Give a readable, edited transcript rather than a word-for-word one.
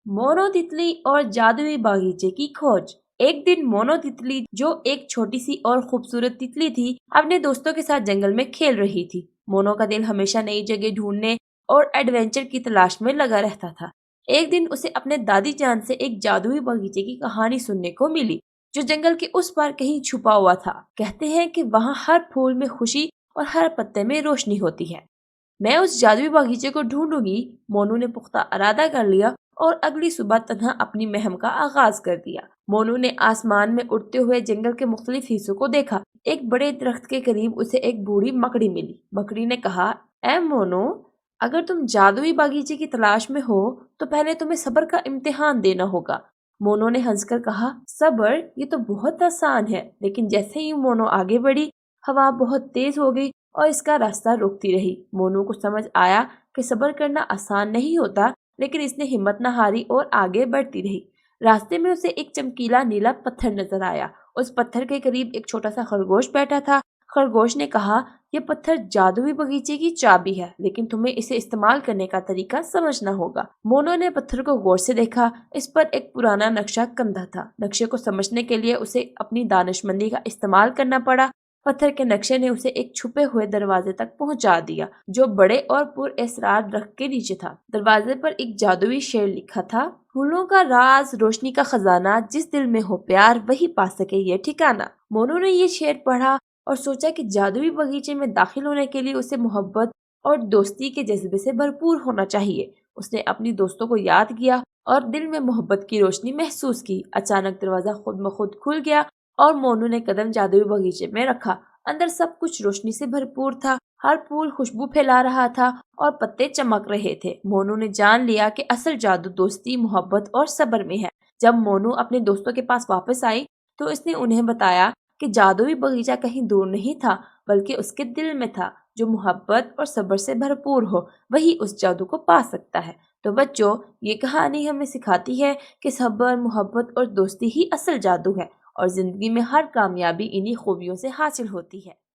Mono तितली और जादुई बागीचे की खोज। एक दिन मोनो तितली, जो एक छोटी सी और खूबसूरत तितली थी, अपने दोस्तों के साथ जंगल में खेल रही थी। मोनो का दिल हमेशा नई जगह ढूंढने और एडवेंचर की तलाश में लगा रहता था। एक दिन उसे अपने दादी जान से एक जादुई बागीचे की कहानी सुनने को मिली, जो जंगल के उस पार कहीं छुपा हुआ था। कहते हैं कि वहाँ हर फूल में खुशी और हर पत्ते में रोशनी होती है। मैं उस जादुई बागीचे को ढूंढूंगी। मोनू ने पुख्ता इरादा कर लिया और अगली सुबह तन्हा अपनी मुहिम का आगाज कर दिया। मोनू ने आसमान में उड़ते हुए जंगल के मुख्तलिफ हिस्सों को देखा। एक बड़े दरख्त के करीब उसे एक बूढ़ी मकड़ी मिली। मकड़ी ने कहा, ए मोनू, अगर तुम जादुई बागीचे की तलाश में हो तो पहले तुम्हें सब्र का इम्तिहान देना होगा। मोनू ने हंसकर कहा, सब्र? ये तो बहुत आसान है। लेकिन जैसे ही मोनू आगे बढ़ी, हवा बहुत तेज हो गई और इसका रास्ता रोकती रही। मोनू को समझ आया कि सब्र करना आसान नहीं होता, लेकिन इसने हिम्मत न हारी और आगे बढ़ती रही। रास्ते में उसे एक चमकीला नीला पत्थर नजर आया। उस पत्थर के करीब एक छोटा सा खरगोश बैठा था। खरगोश ने कहा, यह पत्थर जादुई बगीचे की चाबी है, लेकिन तुम्हें इसे इस्तेमाल करने का तरीका समझना होगा। मोनो ने पत्थर को गौर से देखा। इस पर एक पुराना नक्शा कंधा था। नक्शे को समझने के लिए उसे अपनी दानिशमंदी का इस्तेमाल करना पड़ा। पत्थर के नक्शे ने उसे एक छुपे हुए दरवाजे तक पहुंचा दिया, जो बड़े और पुरअसरार दरख्त के नीचे था। दरवाजे पर एक जादुई शेर लिखा था, फूलों का राज, रोशनी का खजाना, जिस दिल में हो प्यार वही पा सके ये ठिकाना। मोनू ने ये शेर पढ़ा और सोचा कि जादुई बगीचे में दाखिल होने के लिए उसे मोहब्बत और दोस्ती के जज्बे से भरपूर होना चाहिए। उसने अपनी दोस्तों को याद किया और दिल में मोहब्बत की रोशनी महसूस की। अचानक दरवाजा खुद ब खुद खुल गया और मोनू ने कदम जादुई बगीचे में रखा। अंदर सब कुछ रोशनी से भरपूर था। हर फूल खुशबू फैला रहा था और पत्ते चमक रहे थे। मोनू ने जान लिया कि असल जादू दोस्ती, मोहब्बत और सब्र में है। जब मोनू अपने दोस्तों के पास वापस आई तो इसने उन्हें बताया कि जादुई बगीचा कहीं दूर नहीं था, बल्कि उसके दिल में था। जो मोहब्बत और सब्र से भरपूर हो, वही उस जादू को पा सकता है। तो बच्चों, ये कहानी हमें सिखाती है कि सब्र, मोहब्बत और दोस्ती ही असल जादू है, और जिंदगी में हर कामयाबी इन्हीं खूबियों से हासिल होती है।